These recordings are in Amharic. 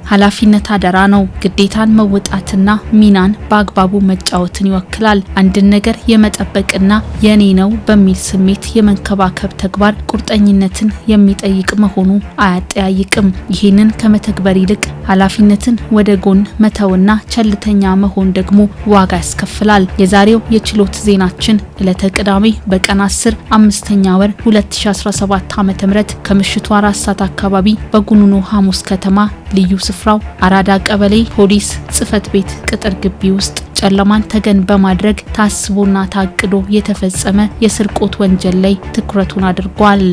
ኃላፊነት አደራ ነው። ግዴታን መወጣትና ሚናን በአግባቡ መጫወትን ይወክላል። አንድን ነገር የመጠበቅና የኔ ነው በሚል ስሜት የመንከባከብ ተግባር ቁርጠኝነትን የሚጠይቅ መሆኑ አያጠያይቅም። ይህንን ከመተግበር ይልቅ ኃላፊነትን ወደ ጎን መተውና ቸልተኛ መሆን ደግሞ ዋጋ ያስከፍላል። የዛሬው የችሎት ዜናችን ዕለተ ቅዳሜ በቀን 10 5ኛ ወር 2017 ዓ.ም ከምሽቱ 4 ሰዓት አካባቢ በጉኑኖ ሐሙስ ከተማ ልዩ ስፍራው አራዳ ቀበሌ ፖሊስ ጽፈት ቤት ቅጥር ግቢ ውስጥ ጨለማን ተገን በማድረግ ታስቦና ታቅዶ የተፈጸመ የስርቆት ወንጀል ላይ ትኩረቱን አድርጓል።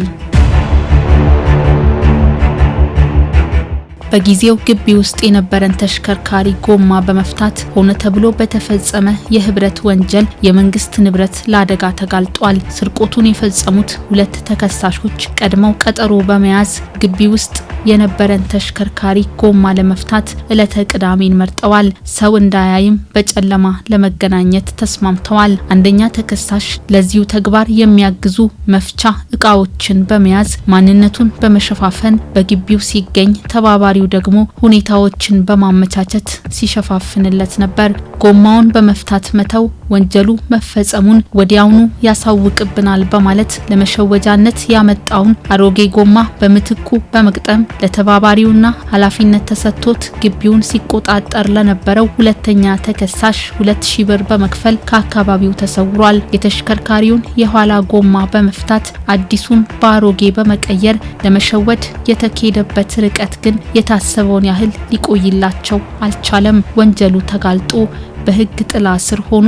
በጊዜው ግቢ ውስጥ የነበረን ተሽከርካሪ ጎማ በመፍታት ሆነ ተብሎ በተፈጸመ የህብረት ወንጀል የመንግስት ንብረት ለአደጋ ተጋልጧል። ስርቆቱን የፈጸሙት ሁለት ተከሳሾች ቀድመው ቀጠሮ በመያዝ ግቢ ውስጥ የነበረን ተሽከርካሪ ጎማ ለመፍታት ዕለተ ቅዳሜን መርጠዋል። ሰው እንዳያይም በጨለማ ለመገናኘት ተስማምተዋል። አንደኛ ተከሳሽ ለዚሁ ተግባር የሚያግዙ መፍቻ እቃዎችን በመያዝ ማንነቱን በመሸፋፈን በግቢው ሲገኝ ተባባሪው ደግሞ ሁኔታዎችን በማመቻቸት ሲሸፋፍንለት ነበር። ጎማውን በመፍታት መተው ወንጀሉ መፈጸሙን ወዲያውኑ ያሳውቅብናል በማለት ለመሸወጃነት ያመጣውን አሮጌ ጎማ በምትኩ በመቅጠም ለተባባሪውና ኃላፊነት ተሰጥቶት ግቢውን ሲቆጣጠር ለነበረው ሁለተኛ ተከሳሽ 2000 ብር በመክፈል ከአካባቢው ተሰውሯል። የተሽከርካሪውን የኋላ ጎማ በመፍታት አዲሱን በአሮጌ በመቀየር ለመሸወድ የተኬደበት ርቀት ግን የታሰበውን ያህል ሊቆይላቸው አልቻለም። ወንጀሉ ተጋልጦ በሕግ ጥላ ስር ሆኑ።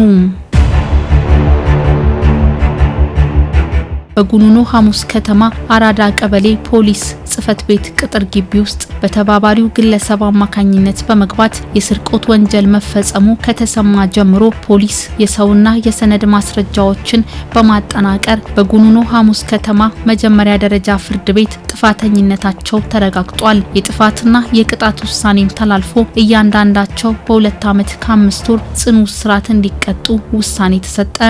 በጉኑኖ ሐሙስ ከተማ አራዳ ቀበሌ ፖሊስ ጽፈት ቤት ቅጥር ግቢ ውስጥ በተባባሪው ግለሰብ አማካኝነት በመግባት የስርቆት ወንጀል መፈጸሙ ከተሰማ ጀምሮ ፖሊስ የሰውና የሰነድ ማስረጃዎችን በማጠናቀር በጉኑኖ ሐሙስ ከተማ መጀመሪያ ደረጃ ፍርድ ቤት ጥፋተኝነታቸው ተረጋግጧል። የጥፋትና የቅጣት ውሳኔም ተላልፎ እያንዳንዳቸው በ2 ዓመት ከ5 ወር ጽኑ እስራት እንዲቀጡ ውሳኔ ተሰጠ።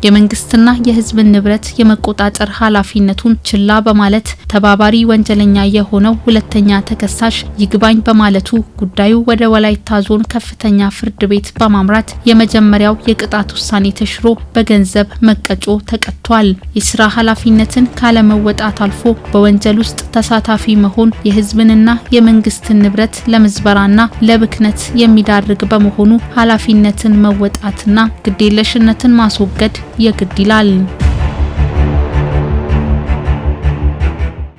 የመንግስትና የህዝብን ንብረት የመቆጣጠር ኃላፊነቱን ችላ በማለት ተባባሪ ወንጀለኛ የሆነው ሁለተኛ ተከሳሽ ይግባኝ በማለቱ ጉዳዩ ወደ ወላይታ ዞን ከፍተኛ ፍርድ ቤት በማምራት የመጀመሪያው የቅጣት ውሳኔ ተሽሮ በገንዘብ መቀጮ ተቀጥቷል። የስራ ኃላፊነትን ካለመወጣት አልፎ በወንጀል ውስጥ ተሳታፊ መሆን የህዝብንና የመንግስትን ንብረት ለምዝበራና ለብክነት የሚዳርግ በመሆኑ ኃላፊነትን መወጣትና ግዴለሽነትን ማስወገድ የግድ ይላል።